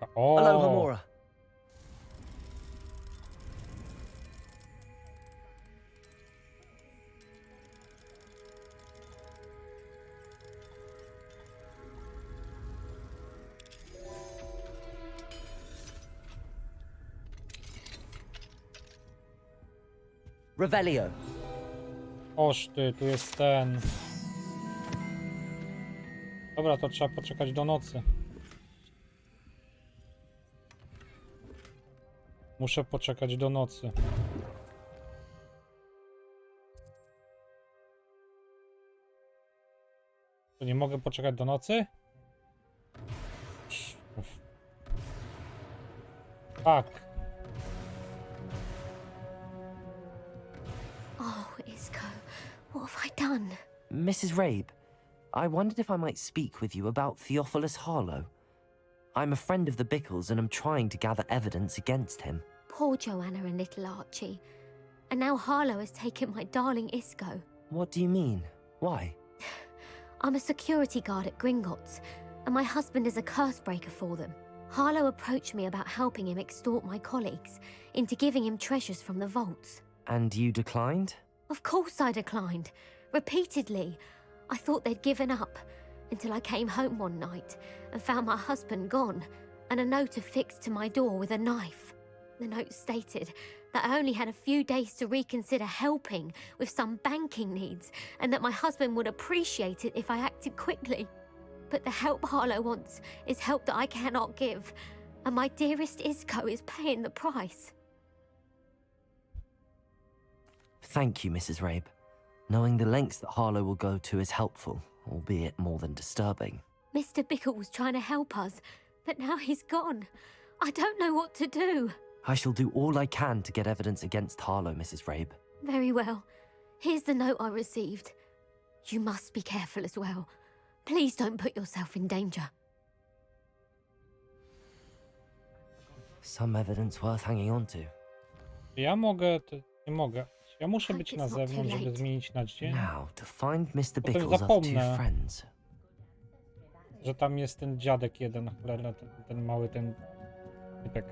Aloha, O! Mora. Revelio. Oż ty, tu jest ten. Dobra, to trzeba poczekać do nocy. Muszę poczekać do nocy. To nie mogę poczekać do nocy? Tak. Oh, Isco, what have I done? Mrs. Rabe, I wondered if I might speak with you about Theophilus Harlow. I'm a friend of the Bickles and I'm trying to gather evidence against him. Poor Joanna and little Archie. And now Harlow has taken my darling Isco. What do you mean? Why? I'm a security guard at Gringotts, and my husband is a curse breaker for them. Harlow approached me about helping him extort my colleagues into giving him treasures from the vaults. And you declined? Of course I declined. Repeatedly. I thought they'd given up, until I came home one night and found my husband gone, and a note affixed to my door with a knife. The note stated that I only had a few days to reconsider helping with some banking needs, and that my husband would appreciate it if I acted quickly. But the help Harlow wants is help that I cannot give, and my dearest Isco is paying the price. Thank you, Mrs. Rabe. Knowing the lengths that Harlow will go to is helpful, albeit more than disturbing. Mr. Bickle was trying to help us, but now he's gone. I don't know what to do. I shall do all I can to get evidence against Harlow, Mrs. Rabe. Very well. Here's the note I received. You must be careful as well. Please don't put yourself in danger. Some evidence worth hanging on to. Ja mogę, nie mogę. Ja muszę być na zewnątrz, żeby zmienić na dzień. Now, to find Mr. Potem Bickles of two zapomnę. friends. Że tam jest ten dziadek jeden, cholera, ten mały, ten typek.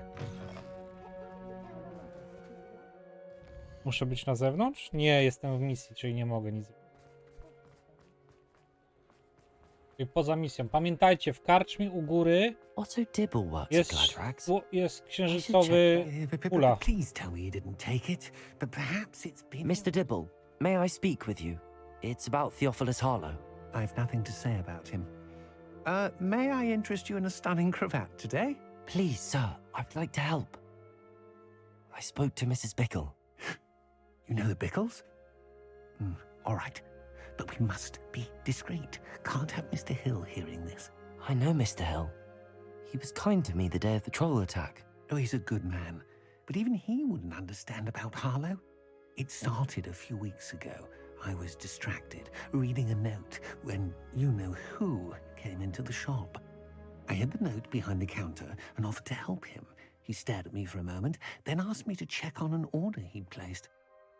Muszę być na zewnątrz? Nie, jestem w misji, czyli nie mogę nic. Czyli poza misją. Pamiętajcie, w karczmie u góry Otto Dibble works jest, at Gladrags. jest księżycowy kula. Please tell me you didn't take it, but perhaps it's been... Mr. Dibble, may I speak with you? It's about Theophilus Harlow. I've nothing to say about him. May I interest you in a stunning cravat today? Please, sir, I'd like to help. I spoke to Mrs. Bickle. You know the Bickles? All right, but we must be discreet. Can't have Mr. Hill hearing this. I know Mr. Hill. He was kind to me the day of the troll attack. Oh, he's a good man, but even he wouldn't understand about Harlow. It started a few weeks ago. I was distracted, reading a note, when you-know-who came into the shop. I hid the note behind the counter and offered to help him. He stared at me for a moment, then asked me to check on an order he'd placed.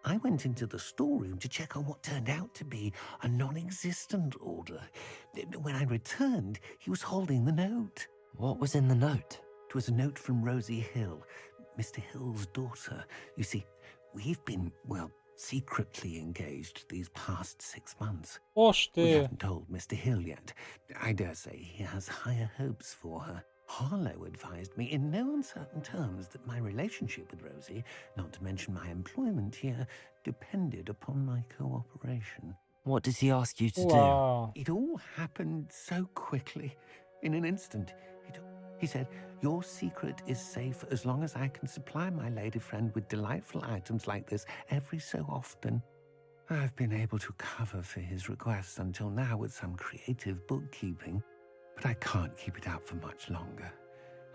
I went into the storeroom to check on what turned out to be a non-existent order. When I returned, he was holding the note. What was in the note? It was a note from Rosie Hill, Mr. Hill's daughter. You see, we've been, well, secretly engaged these past 6 months. Oż We ty. haven't told Mr. Hill yet. I dare say he has higher hopes for her. Harlow advised me in no uncertain terms that my relationship with Rosie, not to mention my employment here, depended upon my cooperation. What does he ask you to do? Wow. It all happened so quickly, in an instant. He said, your secret is safe as long as I can supply my lady friend with delightful items like this every so often. I've been able to cover for his requests until now with some creative bookkeeping, but I can't keep it up for much longer.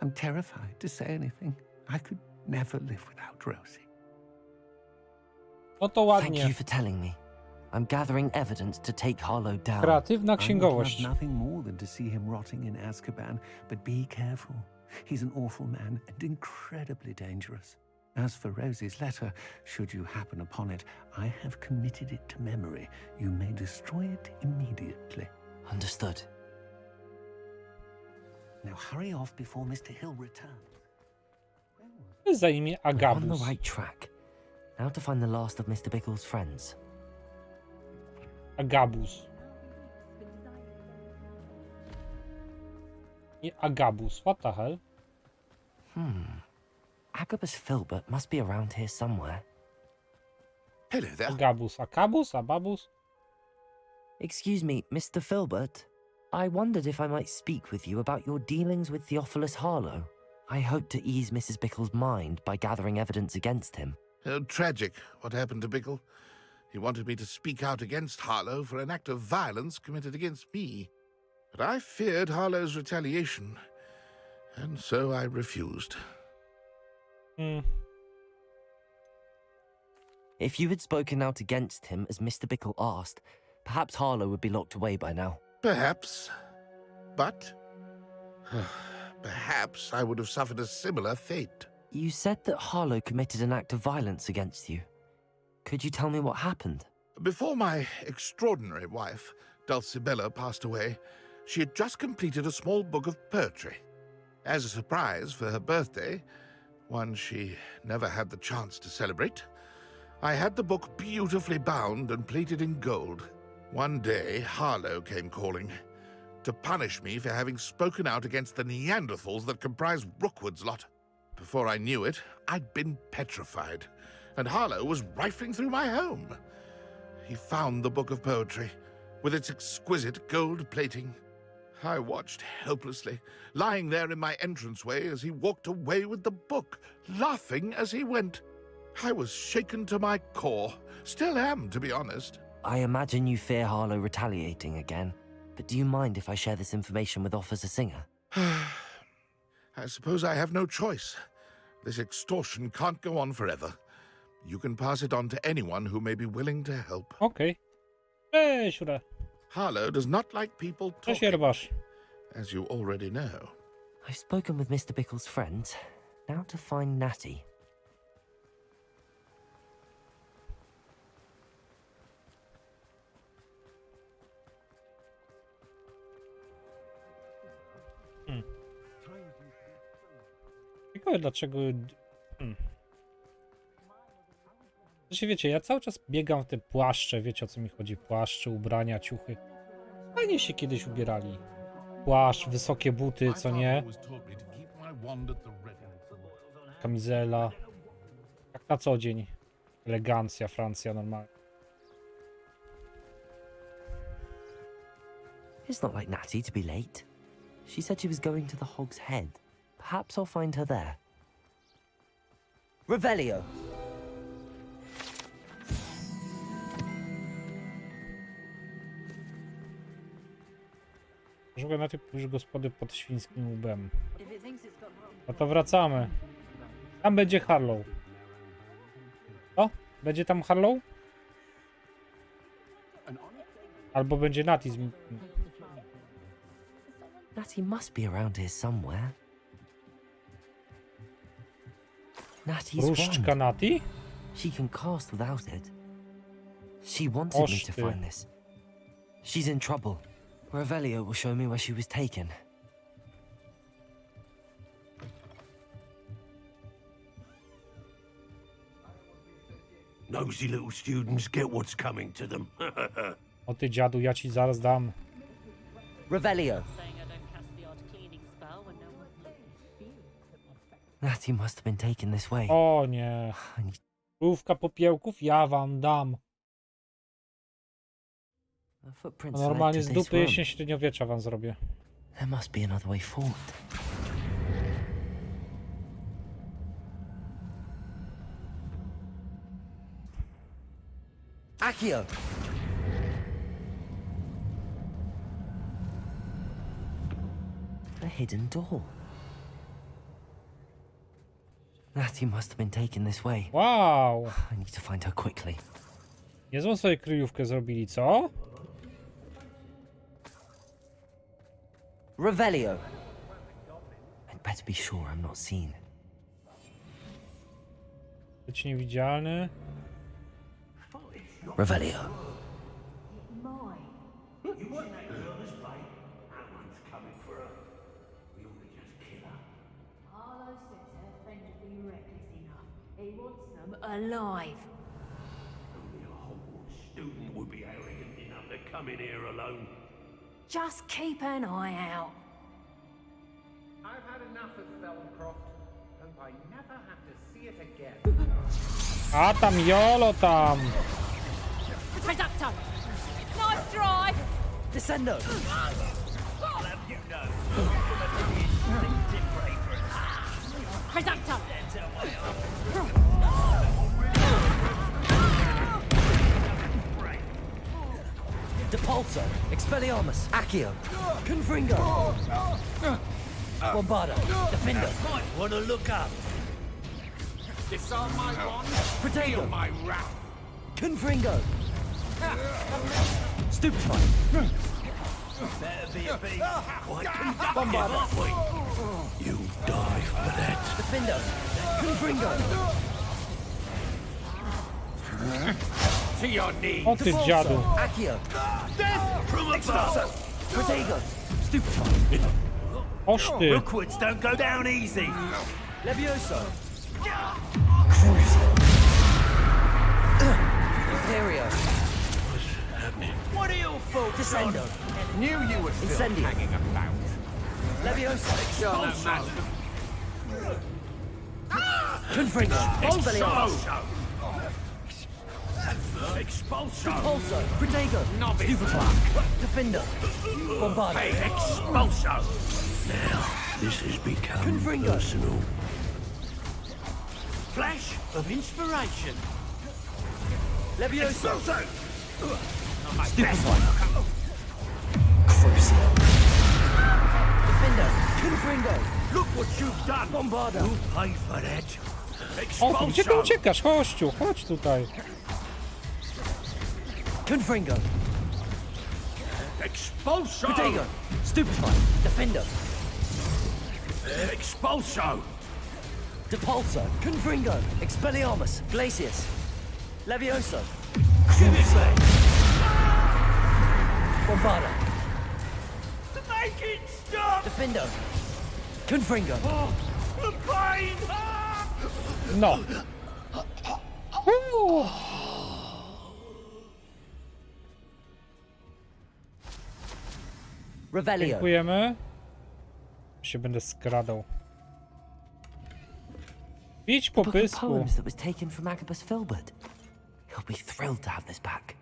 I'm terrified to say anything. I could never live without Rosie. No to Thank ładnie. you for telling me. I'm gathering evidence to take Harlow down. Kreatywna I would księgowość. love nothing more than to see him rotting in Azkaban, but be careful. He's an awful man and incredibly dangerous. As for Rosie's letter, should you happen upon it, I have committed it to memory. You may destroy it immediately. Understood. Now hurry off before Mr. Hill returns. To jest za imię We're on the Agabus. right track. Now to find the last of Mr. Bickle's friends. Agabus. Nie Agabus. What the hell? Agabus Filbert must be around here somewhere. Hello there. Agabus. Akabus? Ababus? Excuse me, Mr. Filbert. I wondered if I might speak with you about your dealings with Theophilus Harlow. I hope to ease Mrs. Bickle's mind by gathering evidence against him. Tragic what happened to Bickle. He wanted me to speak out against Harlow for an act of violence committed against me. But I feared Harlow's retaliation, and so I refused. If you had spoken out against him as Mr. Bickle asked, perhaps Harlow would be locked away by now. Perhaps. But perhaps I would have suffered a similar fate. You said that Harlow committed an act of violence against you. Could you tell me what happened? Before my extraordinary wife, Dulcibella, passed away, she had just completed a small book of poetry. As a surprise for her birthday, one she never had the chance to celebrate, I had the book beautifully bound and plated in gold. One day, Harlow came calling to punish me for having spoken out against the Neanderthals that comprise Rookwood's lot. Before I knew it, I'd been petrified, and Harlow was rifling through my home. He found the book of poetry, with its exquisite gold plating. I watched helplessly, lying there in my entranceway as he walked away with the book, laughing as he went. I was shaken to my core. Still am, to be honest. I imagine you fear Harlow retaliating again, but do you mind if I share this information with Officer Singer? I suppose I have no choice. This extortion can't go on forever. You can pass it on to anyone who may be willing to help. Okej. Cześć, Ura. Harlow does not like people Cześć, talking, Jerbasz. as you already know. I've spoken with Mr. Bickle's friends. Now to find Natty. Ciekawe dlaczego... Znaczy wiecie, ja cały czas biegam w te płaszcze, wiecie o co mi chodzi, płaszcze, ubrania, ciuchy. Fajnie się kiedyś ubierali. Płaszcz, wysokie buty, co nie? Kamizela. Jak na co dzień. Elegancja, Francja, normalnie. It's not like Natty to be late. She said she was going to the Hog's Head. Perhaps I'll find her there. Revelio! Szukaj na tej już gospody pod świńskim łbem. No to wracamy. Tam będzie Harlow. O? Będzie tam Harlow? Albo będzie Natty z... Natty must be around here somewhere. Natty's Różdżka wand. Natty? She can cast without it. She wanted me to Oż ty. find this. She's in trouble. Revelio will show me where she was taken. Nosy little students get what's coming to them. O ty dziadu, ja ci zaraz dam. Revelio! Saying I don't cast the odd cleaning spell when no one's looking. Natty must have been taken this way. O nie. I need Krówka popiełków, ja wam dam. the footprints A led normalnie to z this dupy room. jesień średniowiecza wam zrobię. There must be another way forward. Accio! A hidden door. Natty must have been taken this way. Wow. I need to find her quickly. Niezłą sobie kryjówkę zrobili, co? Revelio! I'd better be sure I'm not seen. Być niewidzialny. Revelio. He wants them alive. Only a Hogwarts student would be arrogant enough to come in here alone. Just keep an eye out. I've had enough of Felmcroft. Hope I never have to see it again. A tam Jolo tam! Reducto! Nice try! Descendo! Reducto! Depulso! Expelliarmus! Accio! Confringo! Bombarda! Defendo! Might want to look up. Disarm my wand. Protego! My wrath. Confringo! Stupefy! Better be a beast. Quite conductive, Bombarda! aren't we? You die for that. Defendo! Confringo! To your knees. O ty dziadu! Accio! From above. Protego! Stupefy! Oż ty! Rookwoods don't go down easy. Levioso! Crucio! Imperio! What are your faults? Descendo! Knew you were still Incendio. hanging about. Levioso! You're no match for Confringo! Expelliarmus! Expulso. Repulso! Protego! Novice. Stupefy! Defender! Bombarda! Expulso. Now, this has become Confringo. personal. Flash of inspiration. Levioso! Expulso. Stupefy! Crucio! Defender! Confringo! Look what you've done. Bombarda! You'll pay for that. O, gdzie ty Expulso. uciekasz? Chodź tutaj. Confringo! Expulso. Protego! Stupefy! Defender! Expulso. Depulso! Confringo! Expelliarmus! Glacius! Levioso! Give it back. Bombarda! Make it stop. Defendo! Confringo! The pain. No. Revelio! Dziękujemy. Się będę skradał. Idź po Book of pysku. poems that was taken from Agabus Filbert. He'll be thrilled to have this back.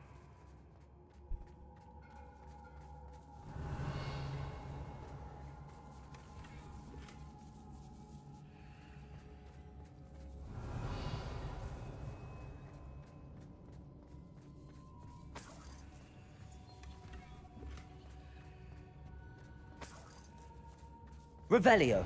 Revelio!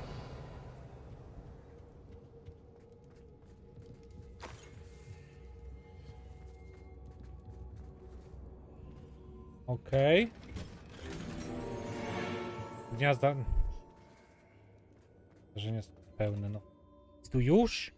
Okej. Gniazda. Że nie jest pełne, no. Tu już?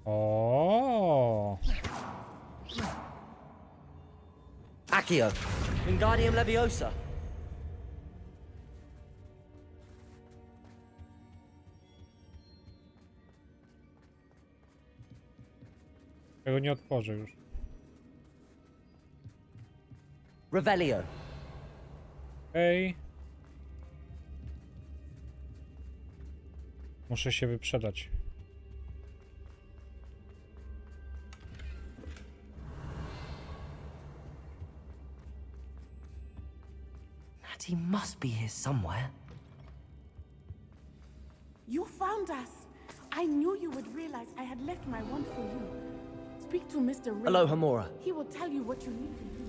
O. Accio! Wingardium Leviosa! Tego nie otworzę już. Revelio! Okej. Muszę się wyprzedać. He must be here somewhere. You found us. I knew you would realize I had left my wand for you. Speak to Mr. Ray. Hello, Hamora. He will tell you what you need to do.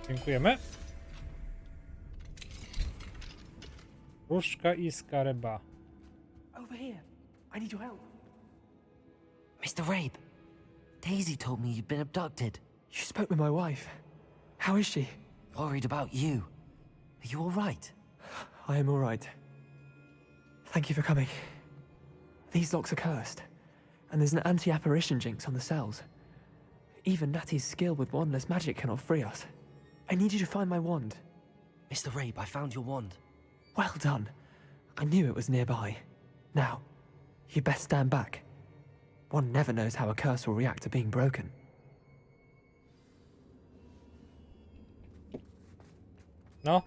Dziękujemy. Różdżka i skareba. Over here. I need your help. Mr. Rabe, Daisy told me you'd been abducted. You spoke with my wife. How is she? Worried about you. Are you all right? I am all right. Thank you for coming. These locks are cursed, and there's an anti-apparition jinx on the cells. Even Natty's skill with wandless magic cannot free us. I need you to find my wand. Mr. Rabe, I found your wand. Well done. I knew it was nearby. Now, you best stand back. One never knows how a curse will react to being broken. No.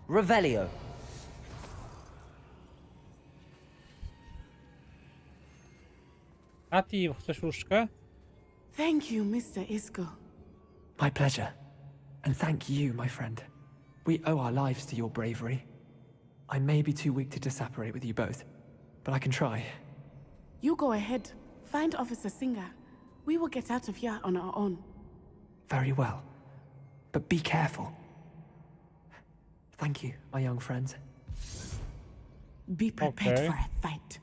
Revelio. Nati, chcesz różdżkę? Thank you, Mr. Isco. My pleasure. And thank you, my friend. We owe our lives to your bravery. I may be too weak to disapparate with you both, but I can try. You go ahead. Find Officer Singer. We will get out of here on our own. Very well. But be careful. Thank you, my young friends. Be prepared Okay. for a fight.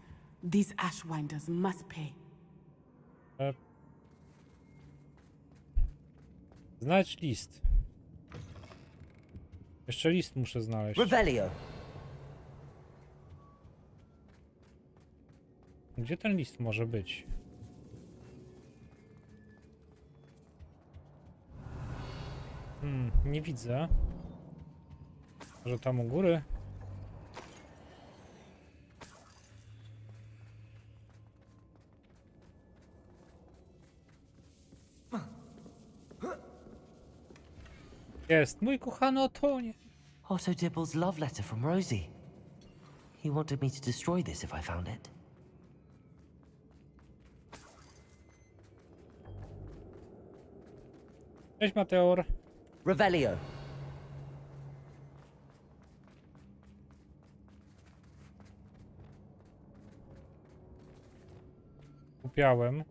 These Ashwinders must pay. Znajdź list. Jeszcze list muszę znaleźć. Revelio. Gdzie ten list może być? Nie widzę. Może tam u góry? Jest, mój kochany Otonie. Otto Dibble's love letter from Rosie. He wanted me to destroy this if I found it. Cześć, Mateor. Revelio. Kupiałem.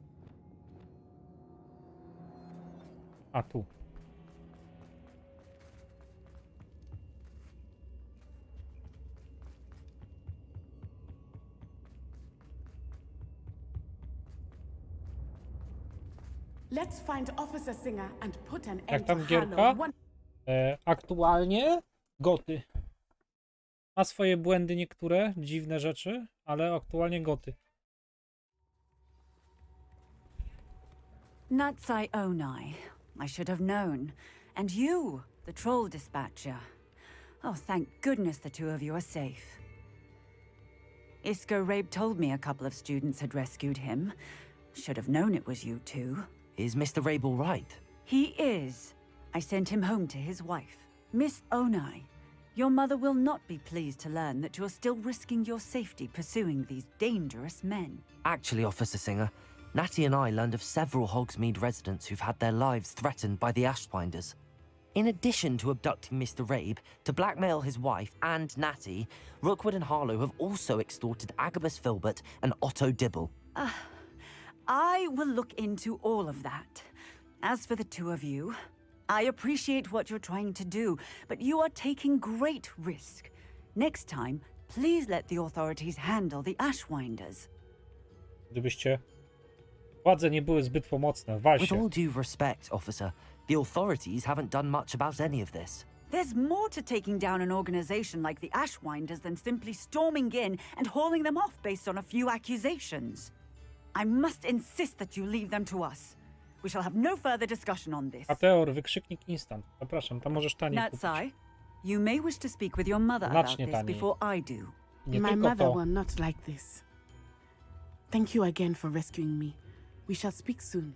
A, tu. Let's find Officer Singer and put an Jak end to tam gierka? Harlow. Aktualnie goty. Ma swoje błędy niektóre, dziwne rzeczy, ale aktualnie goty. Natsai Onai. I should have known. And you, the troll dispatcher. Oh, thank goodness the two of you are safe. Isco Rabe told me a couple of students had rescued him. Should have known it was you two. Is Mr. Rabe all right? He is. I sent him home to his wife. Miss Onai, your mother will not be pleased to learn that you're still risking your safety pursuing these dangerous men. Actually, Officer Singer, Natty and I learned of several Hogsmeade residents who've had their lives threatened by the Ashwinders. In addition to abducting Mr. Rabe to blackmail his wife and Natty, Rookwood and Harlow have also extorted Agabus Filbert and Otto Dibble. I will look into all of that. As for the two of you, I appreciate what you're trying to do, but you are taking great risk. Next time, please let the authorities handle the Ashwinders. Gdybyście władze nie były zbyt pomocne, With walcie. all due respect, officer, the authorities haven't done much about any of this. There's more to taking down an organization like the Ashwinders than simply storming in and hauling them off based on a few accusations. I must insist that you leave them to us. We shall have no further discussion on this. Mateor, wykrzyknik instant. Zapraszam, tam możesz taniej kupić. Natsai, you may wish to speak with your mother about Znacznie this taniej. before I do. Nie My tylko mother to. will not like this. Thank you again for rescuing me. We shall speak soon.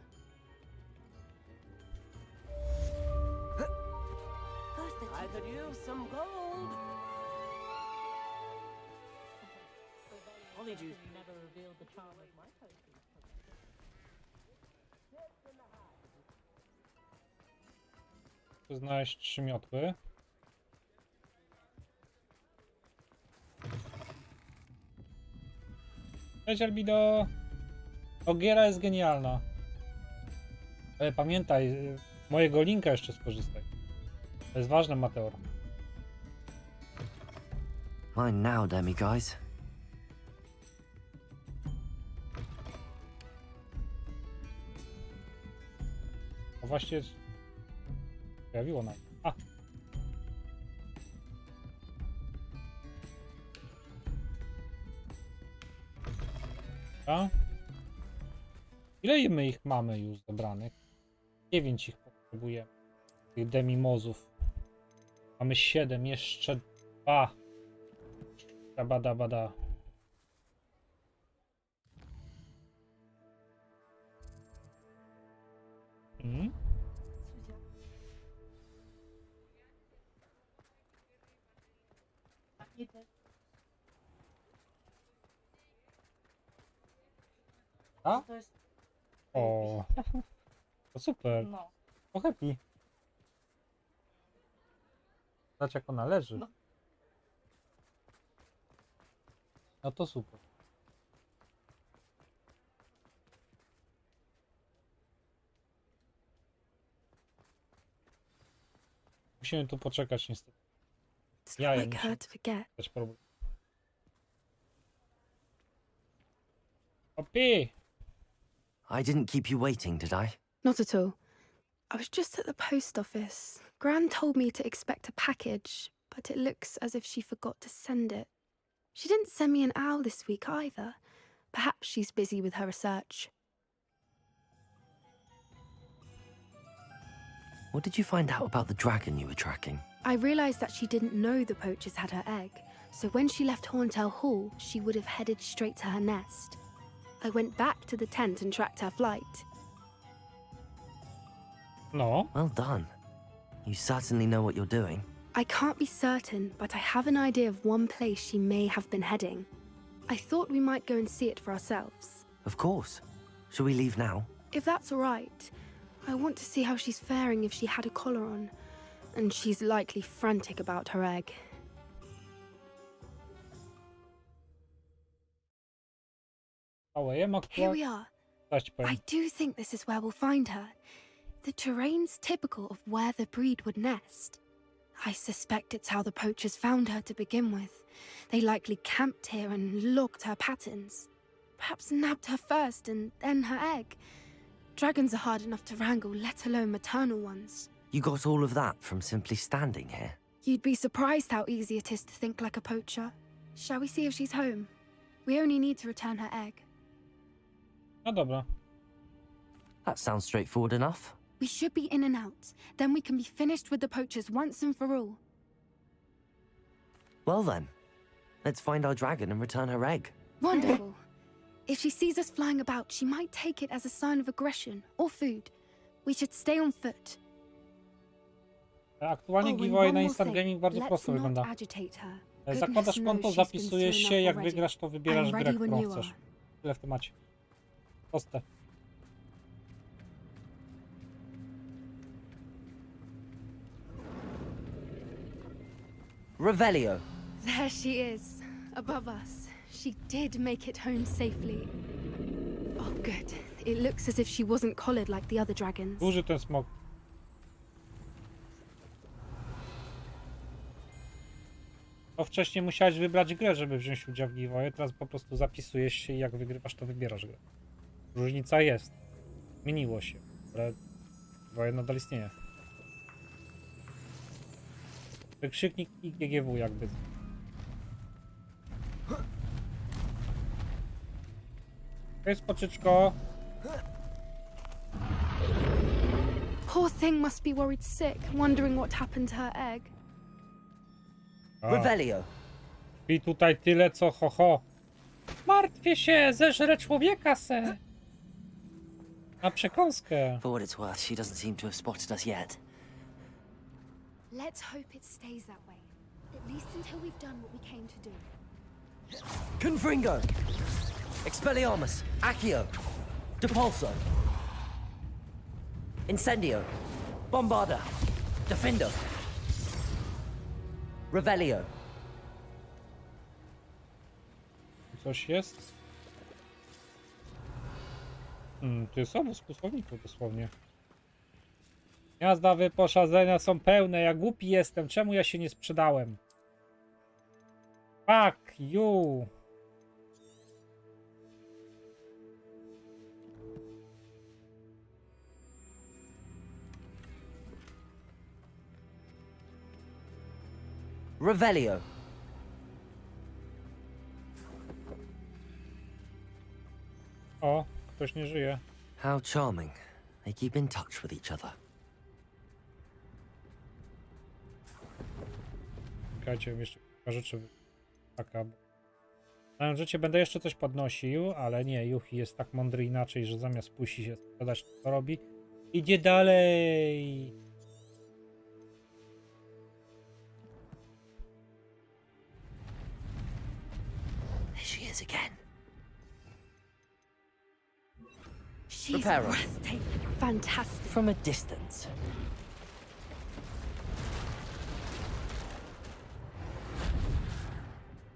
I could use some gold. Polyjuice never revealed the charm of my potion. Chcę znaleźć 3 miotły. Cześć, Albido! Giera jest genialna. Ale pamiętaj, mojego linka jeszcze skorzystaj. To jest ważne, Mateor. Mine now, demi guys. To właśnie pojawiło nam. A! A? Ile my ich mamy już zebranych? 9 ich potrzebujemy. Tych demimozów. Mamy 7, jeszcze 2. Bada, bada. Hmm? A? O, to super. No. O, happy. Zobacz, jak ona leży. No to super. Musimy tu poczekać niestety. It's not like her to forget. Też problem. Opi! I didn't keep you waiting, did I? Not at all. I was just at the post office. Gran told me to expect a package, but it looks as if she forgot to send it. She didn't send me an owl this week either. Perhaps she's busy with her research. What did you find out about the dragon you were tracking? I realized that she didn't know the poachers had her egg, so when she left Horntail Hall, she would have headed straight to her nest. I went back to the tent and tracked her flight. No. Well done. You certainly know what you're doing. I can't be certain, but I have an idea of one place she may have been heading. I thought we might go and see it for ourselves. Of course. Shall we leave now? If that's all right. I want to see how she's faring if she had a collar on. And she's likely frantic about her egg. Here we are. I do think this is where we'll find her. The terrain's typical of where the breed would nest. I suspect it's how the poachers found her to begin with. They likely camped here and logged her patterns. Perhaps nabbed her first and then her egg. Dragons are hard enough to wrangle, let alone maternal ones. You got all of that from simply standing here? You'd be surprised how easy it is to think like a poacher. Shall we see if she's home? We only need to return her egg. No dobra. That sounds straightforward enough. We should be in and out. Then we can be finished with the poachers once and for all. Well then, let's find our dragon and return her egg. Wonderful. If she sees us flying about, she might take it as a sign of aggression or food. We should stay on foot. Aktualnie giveaway na Instant Gaming bardzo prosto wygląda. Zakładasz konto, zapisujesz się, jak wygrasz, to wybierasz grę, którą chcesz. Tyle w temacie. Proste. Revelio. There she is, above us. She did make it home safely. Oh, good. It looks as if she wasn't collared like the other dragons. Duży ten smok. To wcześniej musiałeś wybrać grę, żeby wziąć udział w giveaway. Teraz po prostu zapisujesz się i jak wygrywasz, to wybierasz grę. Różnica jest. Zmieniło się, ale giveaway nadal istnieje. Wykrzyknik i GGW jakby. Hej, spoczyczko. Poor thing must be worried sick, wondering what happened to her egg. Revelio. I tutaj tyle co ho. Martwię się, zeżrę człowieka se. Na przekąskę. For what it's worth, she doesn't seem to have spotted us yet. Let's hope it stays that way. At least until we've done what we came to do. Confringo! Expelliarmus! Accio! Depulso! Incendio! Bombarda! Defendo! Revelio! Coś jest? To jest obóz kłusowników dosłownie. Gniazda wyposażenia są pełne, ja głupi jestem, czemu ja się nie sprzedałem? Fuck you! Revelio. O, ktoś nie żyje. How charming. They keep in touch with each other. Czekajcie, jeszcze kilka rzeczy. Taka. Na życie będę jeszcze coś podnosił, ale nie, Yuhi jest tak mądry inaczej, że zamiast puścić się sprzedać, co robi, idzie dalej. There she is again. She's Reparo. breathtaking. Fantastic. From a distance.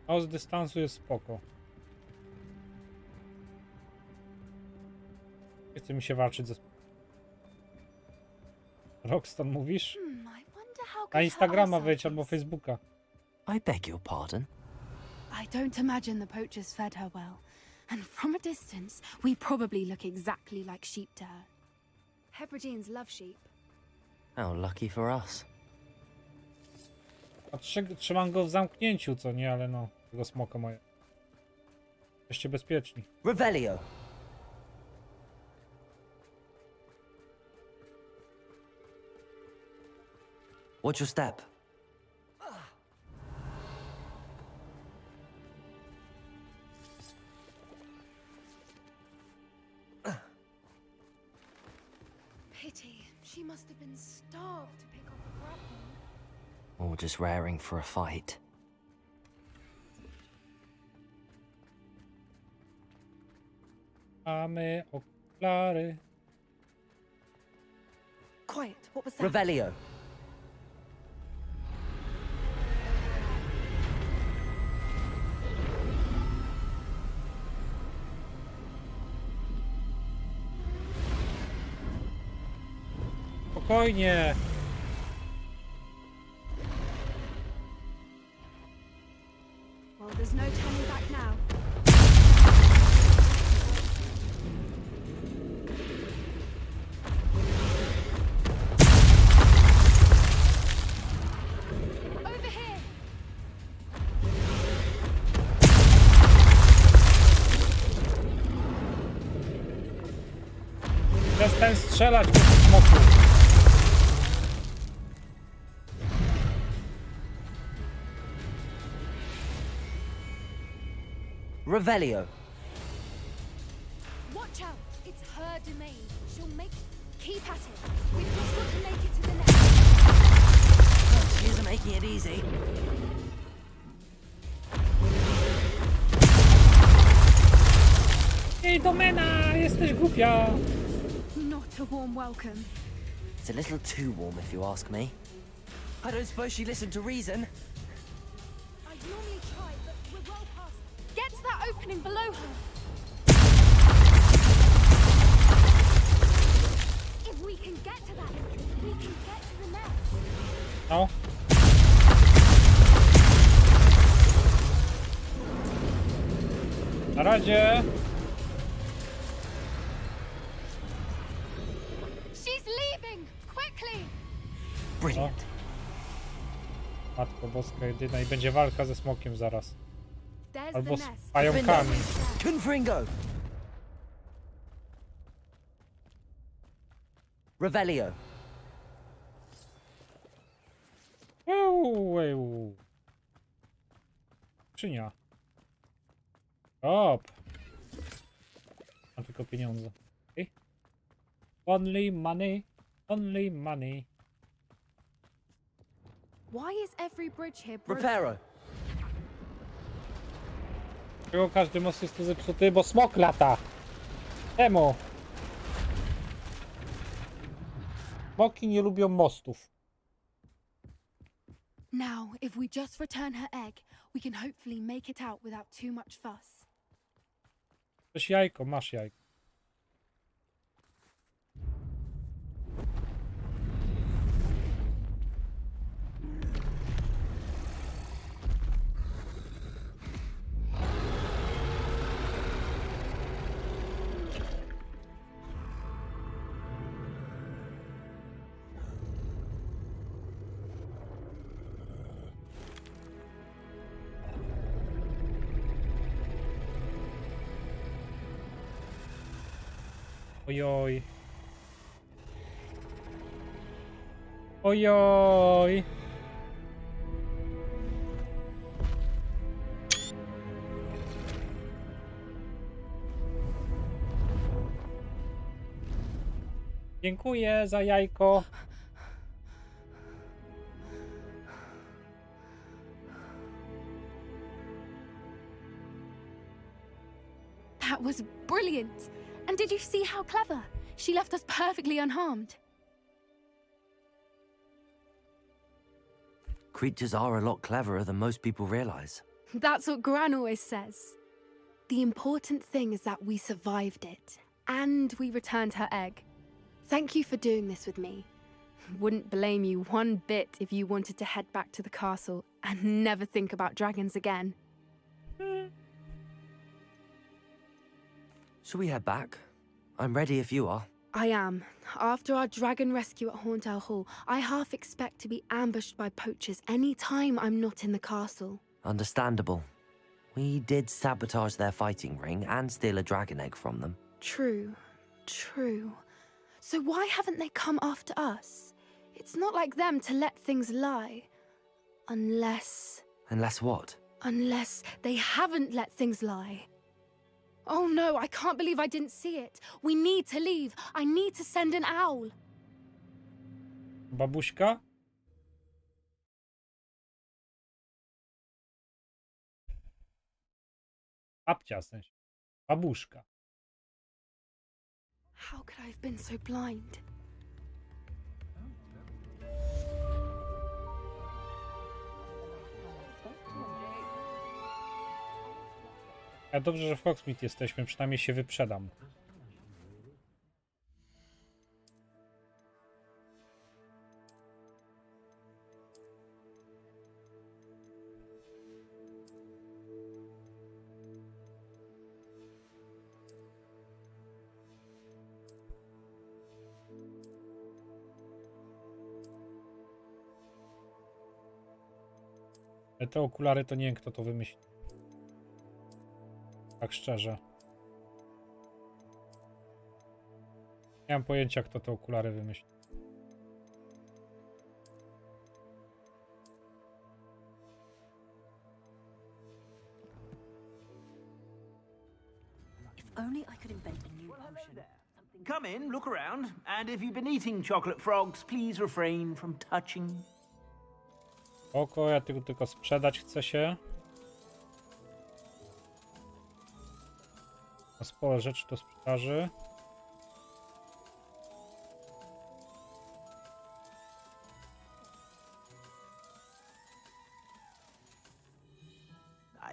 O, z dystansu jest spoko. Nie chce mi się walczyć ze... Roxton mówisz? Na Instagrama wejdź albo Facebooka. I beg your pardon? I don't imagine the poachers fed her well. And from a distance, we probably look exactly like sheep to her. Hebrideans love sheep. How lucky for us. A trzymam go w zamknięciu, co nie, ale no, tego smoka moje. Jesteście bezpieczni. Revelio. Watch your step. Pity. She must have been starved to pick up a grapple. Or just raring for a fight. Mamy okulary. Quiet. What was that? Revelio. Spokojnie. Well, there's no turning back now. Over here. Przestań strzelać, go smoku. Revelio. Watch out! It's her domain. She'll make. Keep at it. We've just got to make it to the next. She isn't making it easy. Ej, domena! Jesteś głupia! Not a warm welcome. It's a little too warm, if you ask me. I don't suppose she listened to reason. I normally try, but we're well past. Get to that opening below her. If we can get to that entrance, we can get to the nest. No. Na razie. She's leaving! Quickly! Brilliant. Matko Boska jedyna i będzie walka ze smokiem zaraz. There's Albo the z nest. pająkami. Confringo. Revelio. Skrzynia. Op. Mam tylko pieniądze. Okay. Only money. Only money. Why is every bridge here broken? Reparo. Dlaczego każdy most jest tu zepsuty? Bo smok lata. Czemu? Smoki nie lubią mostów. Now, if we just return her egg, we can hopefully make it out without too much fuss. Coś jajko, masz jajko. Ojoj. Ojoj. Dziękuję za jajko. That was brilliant. And did you see how clever? She left us perfectly unharmed. Creatures are a lot cleverer than most people realize. That's what Gran always says. The important thing is that we survived it, and we returned her egg. Thank you for doing this with me. Wouldn't blame you one bit if you wanted to head back to the castle and never think about dragons again. Shall we head back? I'm ready if you are. I am. After our dragon rescue at Hauntel Hall, I half expect to be ambushed by poachers any time I'm not in the castle. Understandable. We did sabotage their fighting ring and steal a dragon egg from them. True. True. So why haven't they come after us? It's not like them to let things lie. Unless... Unless what? Unless they haven't let things lie. Oh no, I can't believe I didn't see it. We need to leave. I need to send an owl. Babuśka? Babcia w sensie. Babuszka. How could I have been so blind? A dobrze, że w Hogsmeade jesteśmy, przynajmniej się wyprzedam. Te okulary to nie wiem, kto to wymyślił. Tak szczerze. Nie mam pojęcia, kto te okulary wymyślił. Come in, look around, and if you've been eating chocolate frogs, please refrain from touching. Oko, ja tylko sprzedać chcę się. Ma sporo rzeczy do sprzedaży.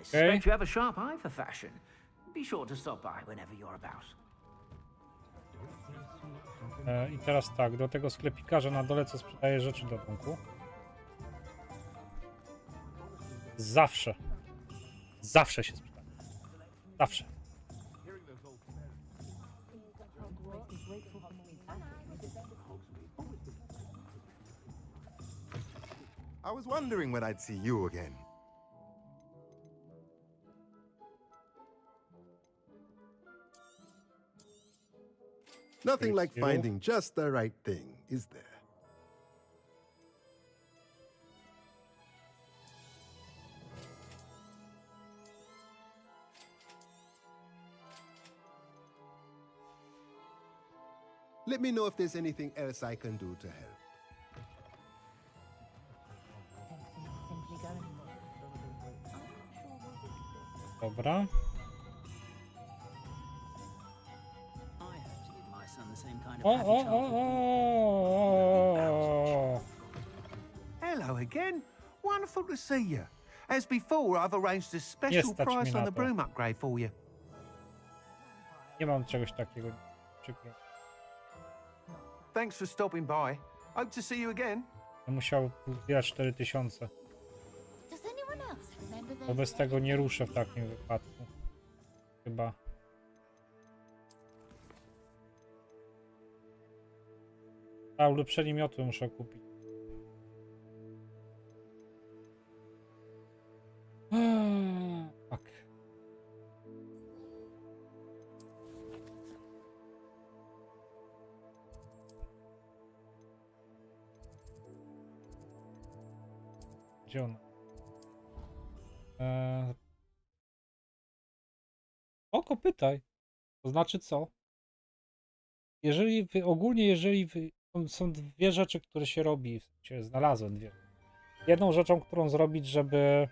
I suspect you have a sharp eye for fashion. Be sure to stop by whenever you're about. I teraz tak, do tego sklepikarza na dole, co sprzedaje rzeczy do domku. Zawsze. Zawsze się sprzedaje. Zawsze. I was wondering when I'd see you again. Nothing like finding just the right thing, is there? Let me know if there's anything else I can do to help. Dobra. Hello again. Wonderful to see you. As before, I've arranged a special price on the broom upgrade for you. Nie mam czegoś takiego. Przykro. Thanks for stopping by. Hope to see you again. Musiał zbierać 4000. Wobec tego nie ruszę w takim wypadku. Chyba. A ulepszenie miotły muszę kupić. Tak. Gdzie ona? Oko, pytaj. To znaczy co? Jeżeli są dwie rzeczy, które się robi, w sensie znalazłem dwie. Jedną rzeczą, którą zrobić, żeby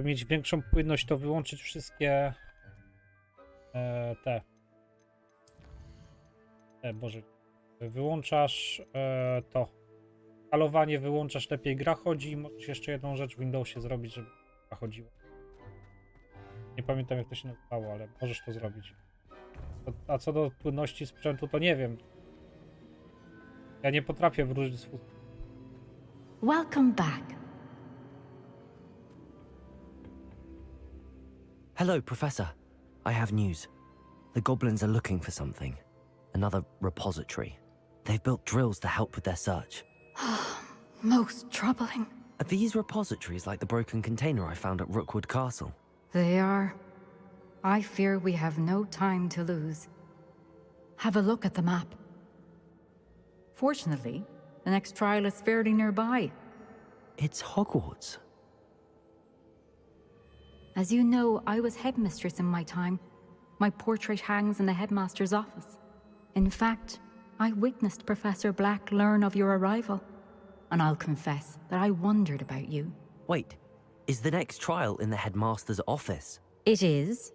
mieć większą płynność, to wyłączyć wszystkie Boże, wyłączasz to. Skalowanie wyłączasz, lepiej gra chodzi i możesz jeszcze jedną rzecz w Windowsie zrobić, żeby gra chodziła. Nie pamiętam, jak to się nazywało, ale możesz to zrobić. A co do płynności sprzętu, to nie wiem. Ja nie potrafię wróżyć z Welcome back. Hello, Professor. I have news. The goblins are looking for something. Another repository. They've built drills to help with their search. Most troubling. Are these repositories like the broken container I found at Rookwood Castle? They are. I fear we have no time to lose. Have a look at the map. Fortunately, the next trial is fairly nearby. It's Hogwarts. As you know, I was headmistress in my time. My portrait hangs in the headmaster's office. In fact, I witnessed Professor Black learn of your arrival. And I'll confess that I wondered about you. Wait, is the next trial in the headmaster's office? It is.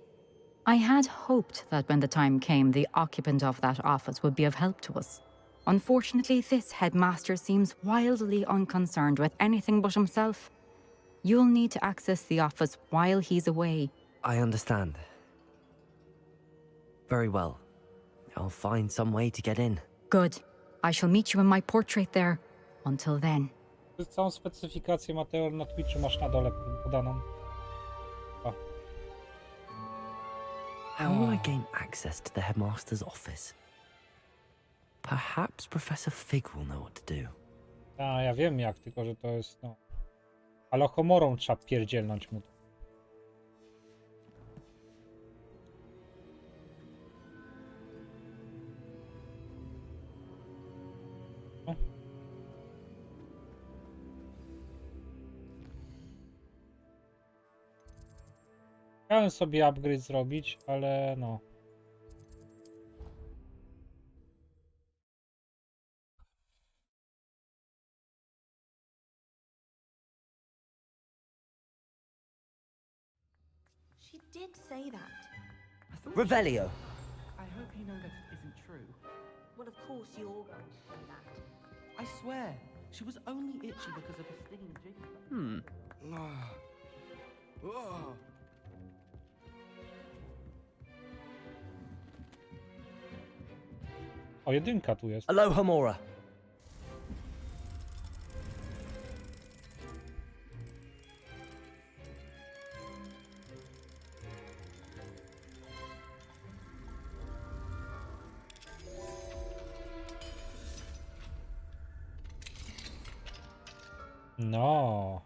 I had hoped that when the time came, the occupant of that office would be of help to us. Unfortunately, this headmaster seems wildly unconcerned with anything but himself. You'll need to access the office while he's away. I understand. Very well. I'll find some way to get in. Good. I shall meet you in my portrait there. Until then. Całą specyfikację Mateo na Twitchu masz na dole podaną. O. How will I gain access to the headmaster's office? Perhaps Professor Fig will know what to do. A, ja wiem jak, tylko że to jest, no... Ale homorą trzeba pierdzielnąć mu. No. Chciałem sobie upgrade zrobić, ale no... She did say that. Revelio. I hope you know that isn't true. Well, of course you're going to say that. I swear, she was only itchy because of a stinging jigger. O, jedynka tu jest. Aloha Mora. No.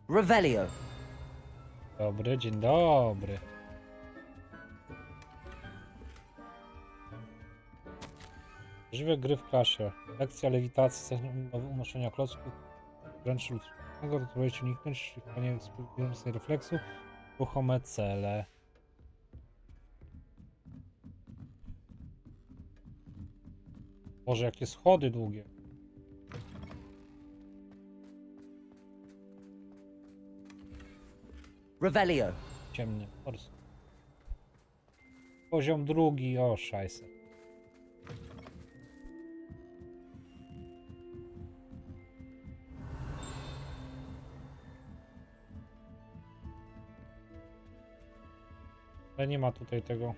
Revelio. Dobry, dzień dobry. Żywe gry w klasie. Lekcja lewitacji, unoszenia klocków, wręcz ludzkiego, próbujecie uniknąć nie współpracującej refleksu, ruchome cele. Boże, jakie schody długie. Revelio. Ciemnie. Poziom drugi, o szajse. Ale nie ma tutaj tego.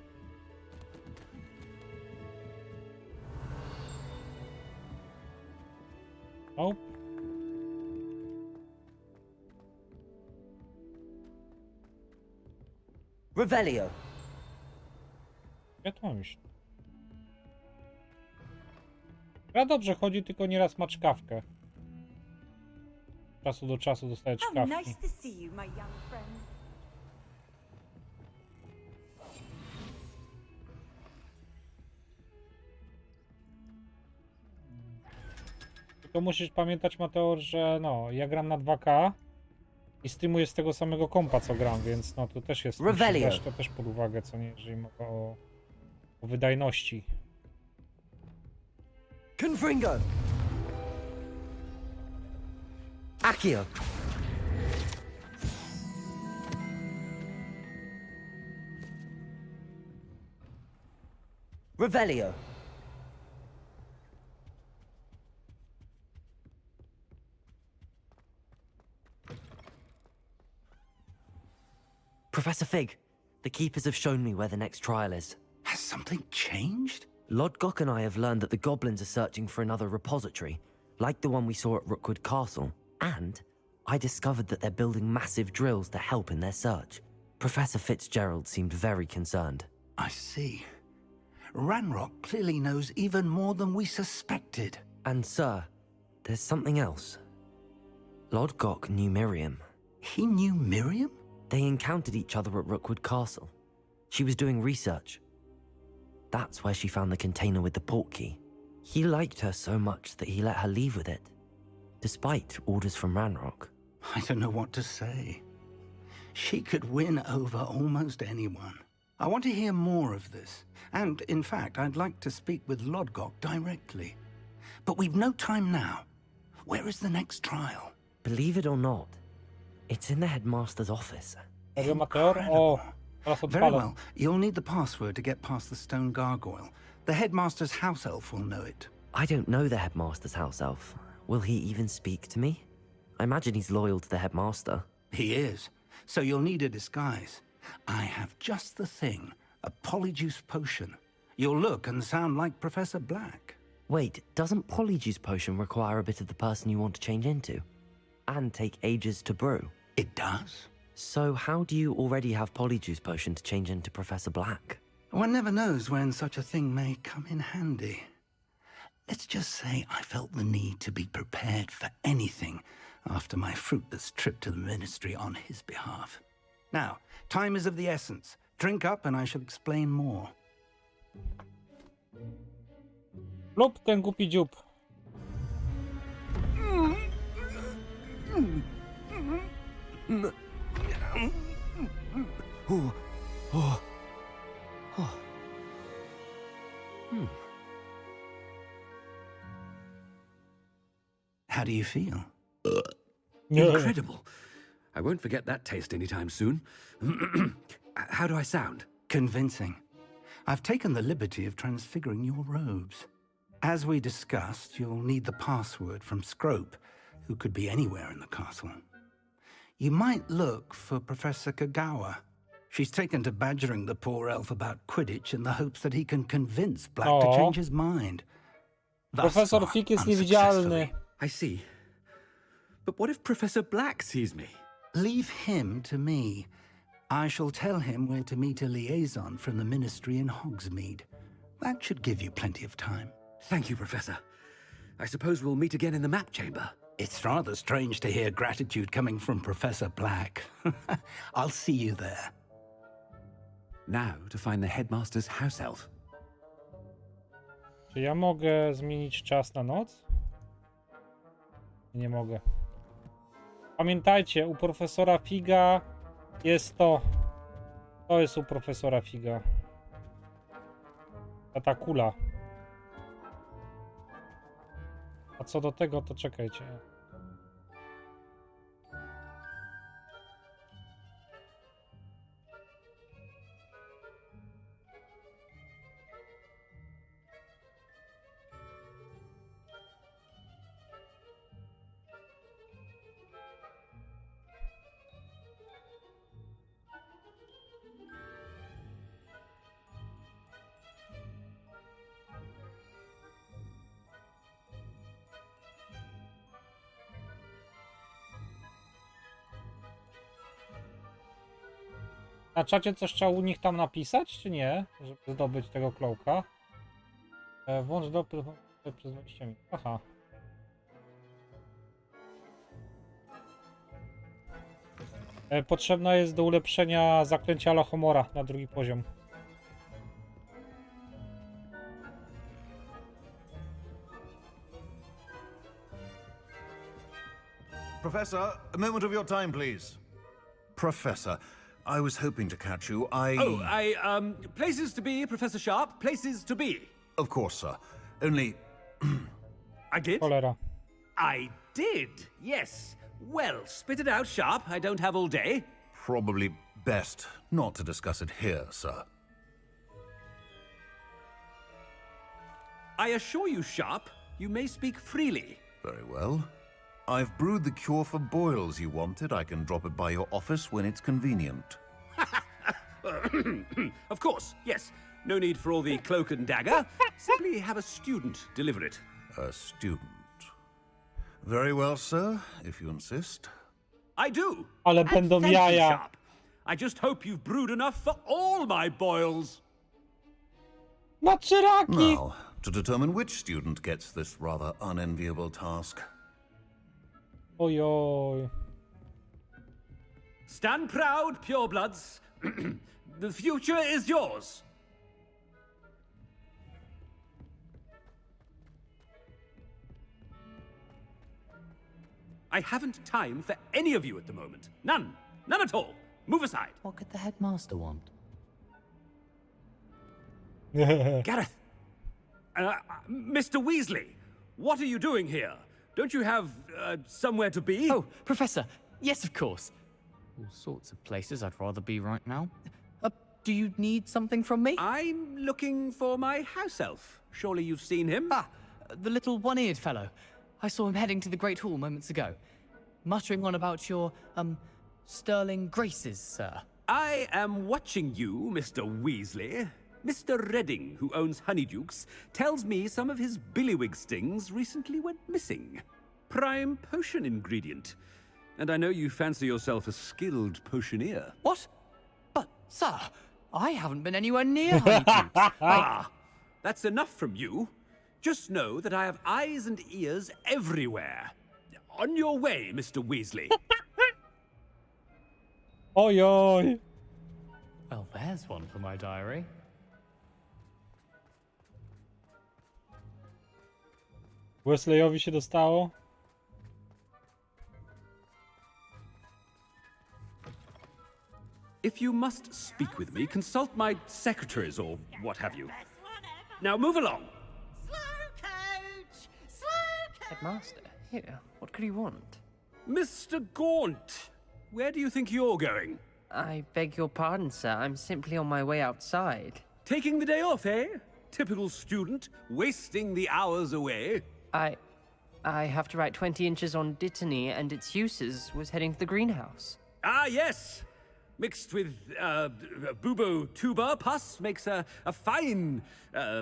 O. Revelio. Ja tu mam iść. Ja dobrze chodzi, tylko nieraz ma czkawkę. Z czasu do czasu dostaje czkawki. Nice to see you, my young friend. To musisz pamiętać, Mateo, że no, ja gram na 2K i streamuję z tego samego kompa, co gram, więc no tu też jest, musisz to też pod uwagę, co nie, jeżeli mowa o wydajności. Confringo! Accio! Revelio! Professor Fig, the keepers have shown me where the next trial is. Has something changed? Lodgok and I have learned that the goblins are searching for another repository, like the one we saw at Rookwood Castle. And I discovered that they're building massive drills to help in their search. Professor Fitzgerald seemed very concerned. I see. Ranrock clearly knows even more than we suspected. And sir, there's something else. Lodgok knew Miriam. He knew Miriam? They encountered each other at Rookwood Castle. She was doing research. That's where she found the container with the portkey. He liked her so much that he let her leave with it, despite orders from Ranrock. I don't know what to say. She could win over almost anyone. I want to hear more of this. And, in fact, I'd like to speak with Lodgok directly. But we've no time now. Where is the next trial? Believe it or not, it's in the headmaster's office. Incredible. Very well. You'll need the password to get past the stone gargoyle. The headmaster's house elf will know it. I don't know the headmaster's house elf. Will he even speak to me? I imagine he's loyal to the headmaster. He is. So you'll need a disguise. I have just the thing. A polyjuice potion. You'll look and sound like Professor Black. Wait, doesn't polyjuice potion require a bit of the person you want to change into? And take ages to brew? It does. So how do you already have polyjuice potion to change into Professor Black? One never knows when such a thing may come in handy. Let's just say I felt the need to be prepared for anything after my fruitless trip to the ministry on his behalf. Now, time is of the essence. Drink up and I shall explain more. Lub ten głupi dziób. How do you feel? Incredible. I won't forget that taste anytime soon. How do I sound? Convincing. I've taken the liberty of transfiguring your robes. As we discussed, you'll need the password from Scrope, who could be anywhere in the castle. You might look for Professor Kagawa. She's taken to badgering the poor elf about Quidditch in the hopes that he can convince Black to change his mind. Professor Fig jest niewidzialny. I see. But what if Professor Black sees me? Leave him to me. I shall tell him where to meet a liaison from the ministry in Hogsmeade. That should give you plenty of time. Thank you, Professor. I suppose we'll meet again in the map chamber. It's rather strange to hear gratitude coming from Professor Black. I'll see you there. Now to find the headmaster's house elf. Czy ja mogę zmienić czas na noc? Nie mogę. Pamiętajcie, u profesora Figa jest to. To jest u profesora Figa. Ta kula. A co do tego, to czekajcie. Na czacie coś trzeba u nich tam napisać, czy nie? Żeby zdobyć tego klołka. Włącz do przez 20 minut. Aha. Potrzebna jest do ulepszenia zaklęcia Alohomora na drugi poziom. Professor, a moment of your time, please. Professor, I was hoping to catch you. Places to be, Professor Sharp, places to be. Of course, sir. Only... I did? Cholera. I did, yes. Well, spit it out, Sharp. I don't have all day. Probably best not to discuss it here, sir. I assure you, Sharp, you may speak freely. Very well. I've brewed the cure for boils you wanted. I can drop it by your office when it's convenient. Of course, yes. No need for all the cloak and dagger. Simply have a student deliver it. A student. Very well, sir, if you insist. I do. Ale And będą thank you, jaja. Sharp. I just hope you've brewed enough for all my boils. Maczyraki! Now, to determine which student gets this rather unenviable task. Ojoj. Stand proud, purebloods. The future is yours. I haven't time for any of you at the moment. None. None at all. Move aside. What could the headmaster want? Gareth. Mr. Weasley, what are you doing here? Don't you have somewhere to be? Oh, Professor. Yes, of course. All sorts of places I'd rather be right now. Do you need something from me? I'm looking for my house elf. Surely you've seen him? Ah, the little one-eared fellow. I saw him heading to the Great Hall moments ago, muttering on about your, sterling graces, sir. I am watching you, Mr. Weasley. Mr. Redding, who owns Honeydukes, tells me some of his billywig stings recently went missing. Prime potion ingredient. And I know you fancy yourself a skilled potioneer. What? But, sir, I haven't been anywhere near Honeydukes. Ah, that's enough from you. Just know that I have eyes and ears everywhere. On your way, Mr. Weasley. Ojoj. Well, there's one for my diary. Wesleyowi się dostało. If you must speak with me, consult my secretaries or what have you. Now move along. Headmaster, here, what could he want? Mr. Gaunt, where do you think you're going? I beg your pardon, sir. I'm simply on my way outside. Taking the day off, eh? Typical student, wasting the hours away. I have to write 20 inches on Dittany and its uses. Was heading to the greenhouse. Ah, yes. Mixed with bubo tuber pus makes a fine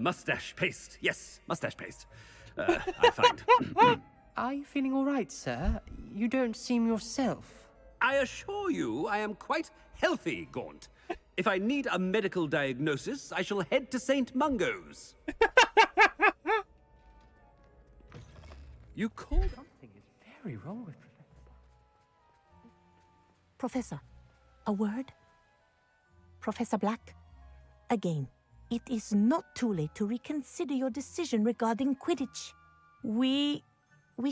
mustache paste. Yes, mustache paste. I find. Are you feeling all right, sir? You don't seem yourself. I assure you I am quite healthy, Gaunt. If I need a medical diagnosis, I shall head to St. Mungo's. You called? Something is very wrong with Professor, a word? Professor Black, again, it is not too late to reconsider your decision regarding Quidditch. We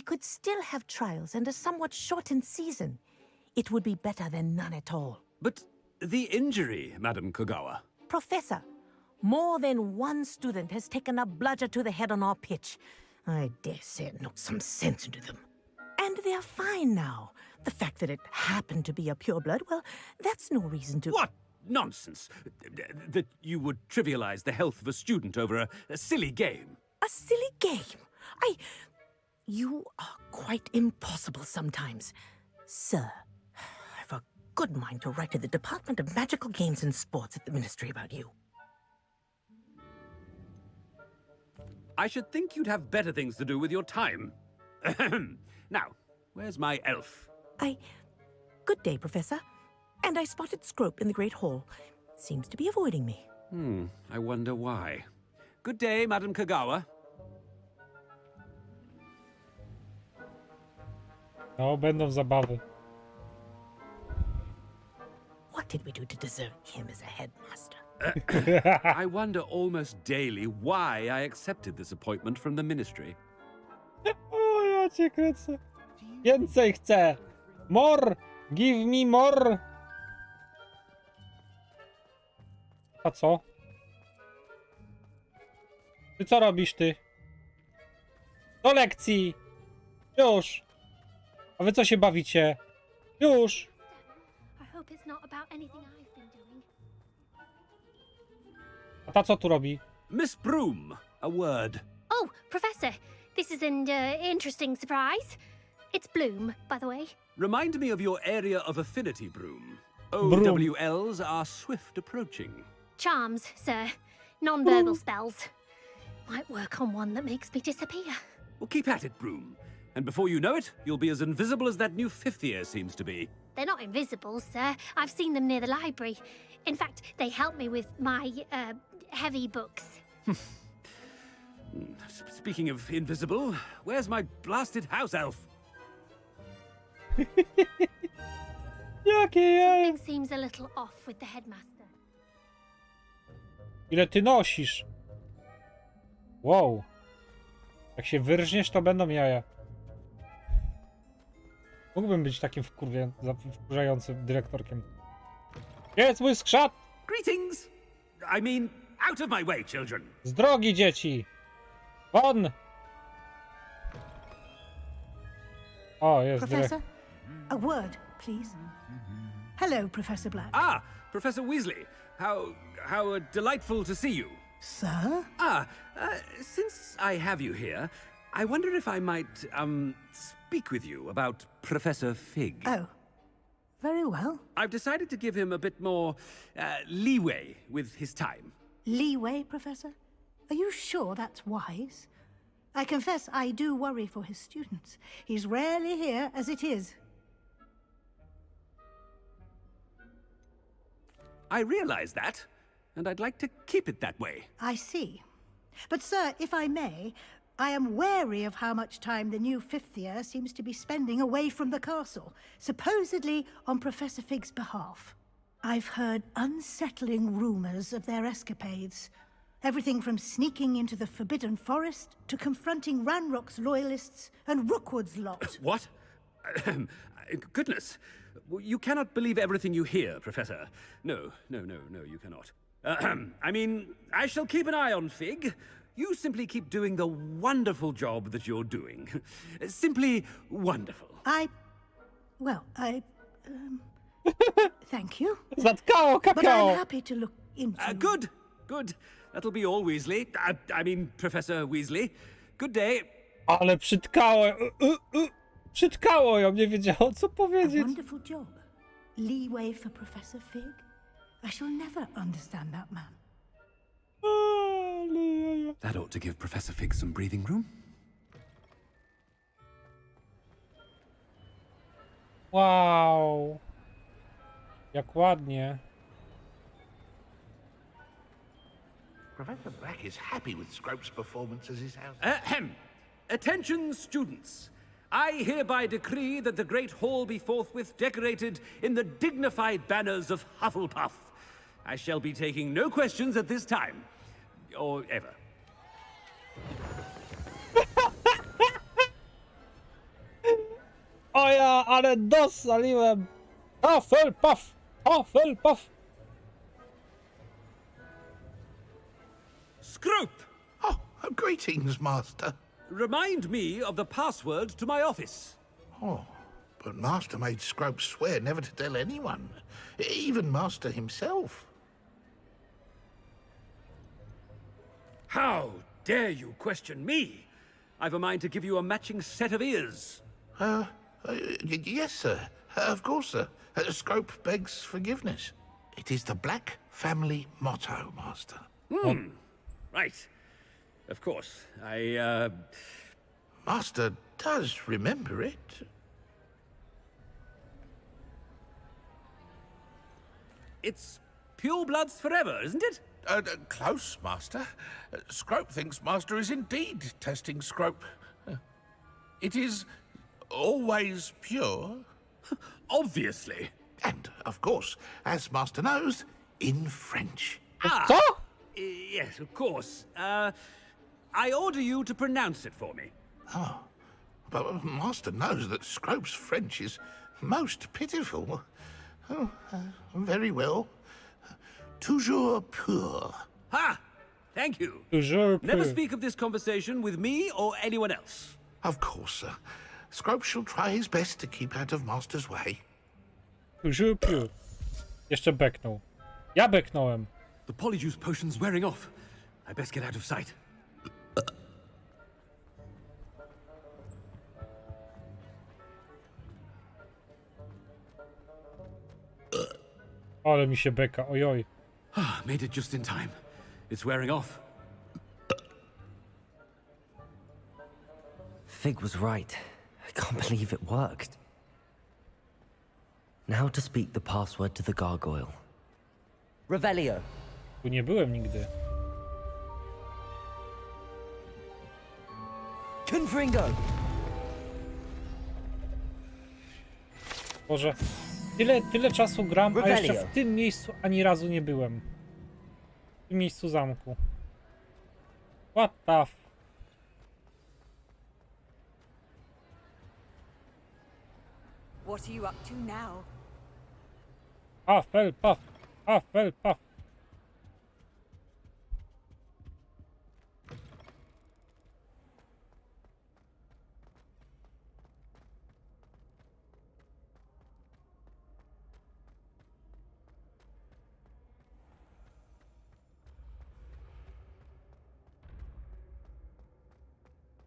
could still have trials and a somewhat shortened season. It would be better than none at all. But the injury, Madam Kogawa. Professor, more than one student has taken a bludger to the head on our pitch. I dare say it knocked some sense into them. And they're fine now. The fact that it happened to be a pureblood, well, that's no reason to... What nonsense! That you would trivialize the health of a student over a silly game. A silly game? You are quite impossible sometimes. Sir, I've a good mind to write to the Department of Magical Games and Sports at the Ministry about you. I should think you'd have better things to do with your time. Now, where's my elf? Good day, Professor. And I spotted Scrope in the Great Hall. Seems to be avoiding me. I wonder why. Good day, Madam Kogawa. No, będą zabawy. What did we do to deserve him as a headmaster? I wonder almost daily why I accepted this appointment from the ministry. O, ja cię kręcę. Do you Więcej chcę! More! Give me more! A co? Ty co robisz, ty? Do lekcji! Już! A wy co się bawicie? Już! I hope it's not about anything I've been doing. A ta co tu robi? Miss Broom, a word. Oh, Professor, this is an interesting surprise. It's Bloom, by the way. Remind me of your area of affinity, Broom. Broom. OWLs are swift approaching. Charms, sir. Non-verbal spells. Might work on one that makes me disappear. Well, keep at it, Broom. And before you know it, you'll be as invisible as that new fifth year seems to be. They're not invisible, sir. I've seen them near the library. In fact, they help me with my, heavy books. Speaking of invisible, where's my blasted house elf? Something seems a little off with the headmaster. Ile ty nosisz? Wow. Jak się wyrżniesz, to będą jaja. Mógłbym być takim wkurzającym dyrektorkiem. Jest mój skrzat! Greetings! I mean, out of my way, children. Z drogi, dzieci! Won! O, jest Professor, a word, please. Hello, Professor Black. Ah, Professor Weasley. How delightful to see you. Sir? Since I have you here, I wonder if I might, speak with you about Professor Fig. Oh, very well. I've decided to give him a bit more, leeway with his time. Leeway, Professor? Are you sure that's wise? I confess I do worry for his students. He's rarely here as it is. I realize that, and I'd like to keep it that way. I see. But, sir, if I may, I am wary of how much time the new fifth year seems to be spending away from the castle, supposedly on Professor Fig's behalf. I've heard unsettling rumors of their escapades. Everything from sneaking into the Forbidden Forest to confronting Ranrock's loyalists and Rookwood's lot. What? Goodness. You cannot believe everything you hear, Professor. No, you cannot. I mean, I shall keep an eye on Fig. You simply keep doing the wonderful job that you're doing. Simply wonderful. Thank you. Zatkało kakao. But I'm happy to look into... Good. That'll be all, Weasley. I mean, Professor Weasley. Good day. Ale przytkało. Przytkało ją, nie wiedziało co powiedzieć. A wonderful job. Leeway for Professor Fig. I shall never understand that man. That ought to give Professor Fig some breathing room. Wow. Jak ładnie. Professor Black is happy with Scrope's performance as his house. Attention, students. I hereby decree that the Great Hall be forthwith decorated in the dignified banners of Hufflepuff. I shall be taking no questions at this time. Or ever. O ja, ale dosaliłem! Hufflepuff! Hufflepuff! Scrope! Oh, greetings, Master. Remind me of the password to my office. Oh, but Master made Scrope swear never to tell anyone, even Master himself. How dare you question me? I've a mind to give you a matching set of ears. Yes, sir. Of course, sir. Scrope begs forgiveness. It is the Black family motto, Master. Right. Of course. Master does remember it. It's pure bloods forever, isn't it? Close, Master. Scrope thinks Master is indeed testing Scrope. It is always pure. Obviously. And, of course, as Master knows, in French. Yes, of course. I order you to pronounce it for me. Oh, but Master knows that Scrope's French is most pitiful. Oh, very well. Toujours pur. Ha! Thank you. Toujours Never pur. speak of this conversation with me or anyone else. Of course, sir. Scrope shall try his best to keep out of Master's way. Toujours pur. Jeszcze beknął. Ja beknąłem. The polyjuice potion's wearing off. I best get out of sight. Ale mi się beka, ojoj. Made it just in time. It's wearing off. Fig was right. I can't believe it worked. Now to speak the password to the gargoyle. Revelio. Tu nie byłem nigdy. Confringo. Boże, tyle czasu gram, a jeszcze w tym miejscu ani razu nie byłem. W tym miejscu zamku. What the f... What are you up to now? Hufflepuff, Hufflepuff.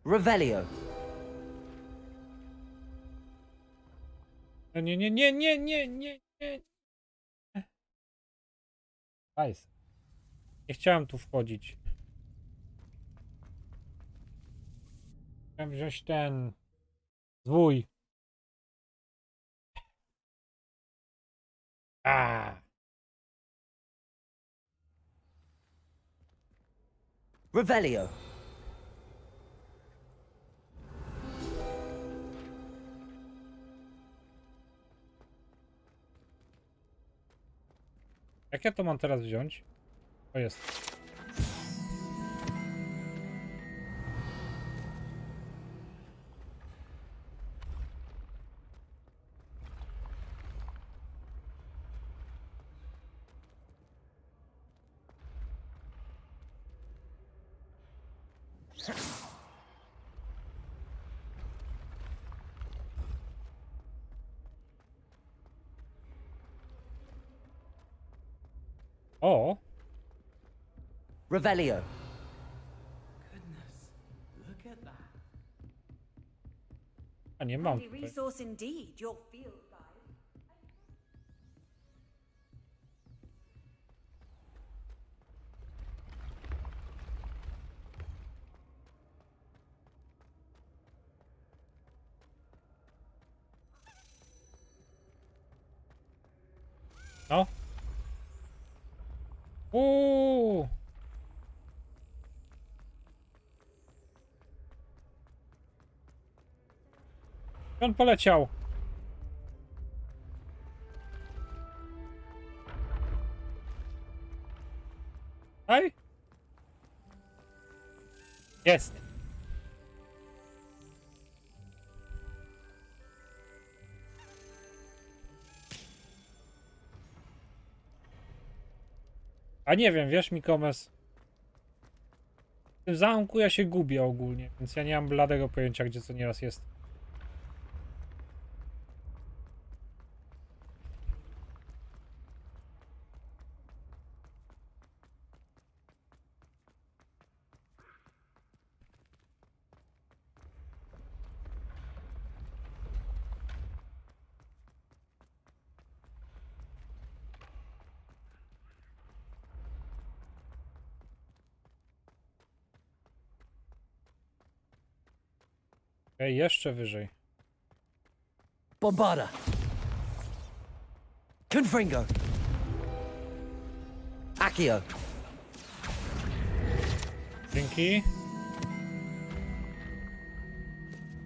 Revelio. Nie. Nice. Nie chciałem tu wchodzić. Chciałem wziąć ten... zwój. Revelio. Jak ja to mam teraz wziąć? O, jest. O! Revelio. Goodness, look at that. A nie mam Handy tutaj. resource indeed, your field guide. No. On poleciał. Aj. Jest. A nie wiem, wiesz, Mikomes, w tym zamku ja się gubię ogólnie, więc ja nie mam bladego pojęcia, gdzie co nieraz jest. Okej, jeszcze wyżej. Bombarda. Confringo. Accio. Dzięki.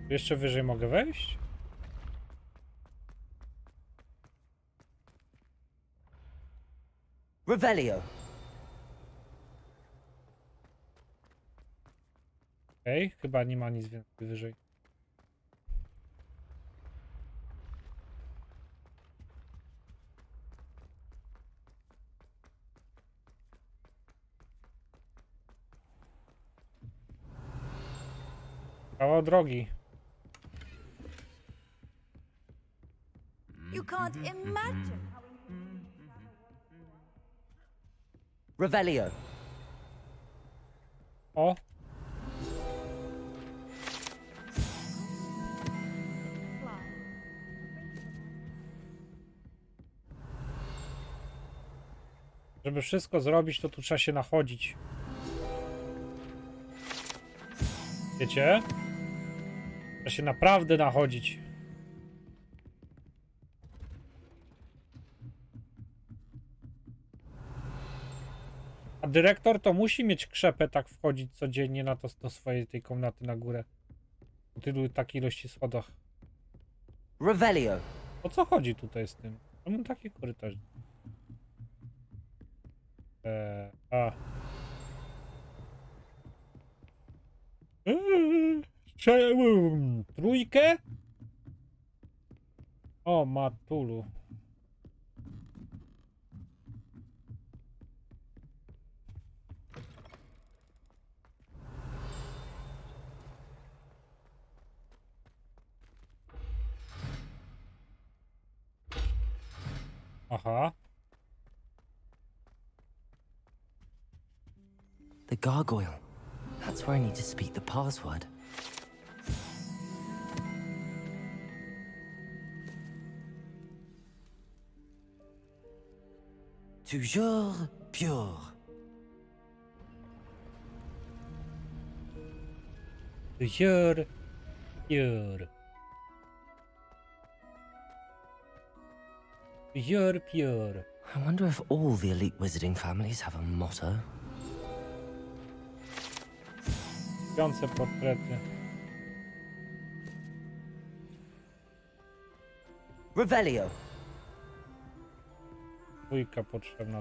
Jeszcze wyżej mogę wejść? Revelio. Okej, chyba nie ma nic więcej wyżej. Kawał drogi. You can't imagine how Revelio. O. Żeby wszystko zrobić, to tu trzeba się nachodzić. Wiecie? Trzeba się naprawdę nachodzić. A dyrektor to musi mieć krzepę tak wchodzić codziennie na to do swojej tej komnaty na górę. Po tylu takiej ilości schodach. Revelio. O co chodzi tutaj z tym? Mam takie korytarze. Trójkę? O, matulu. Aha. The gargoyle. That's where I need to speak the password. Toujours pure. Toujours pure. Toujours pure. I wonder if all the elite wizarding families have a motto. Śpiące portrety. Revelio. Dwójka potrzebna.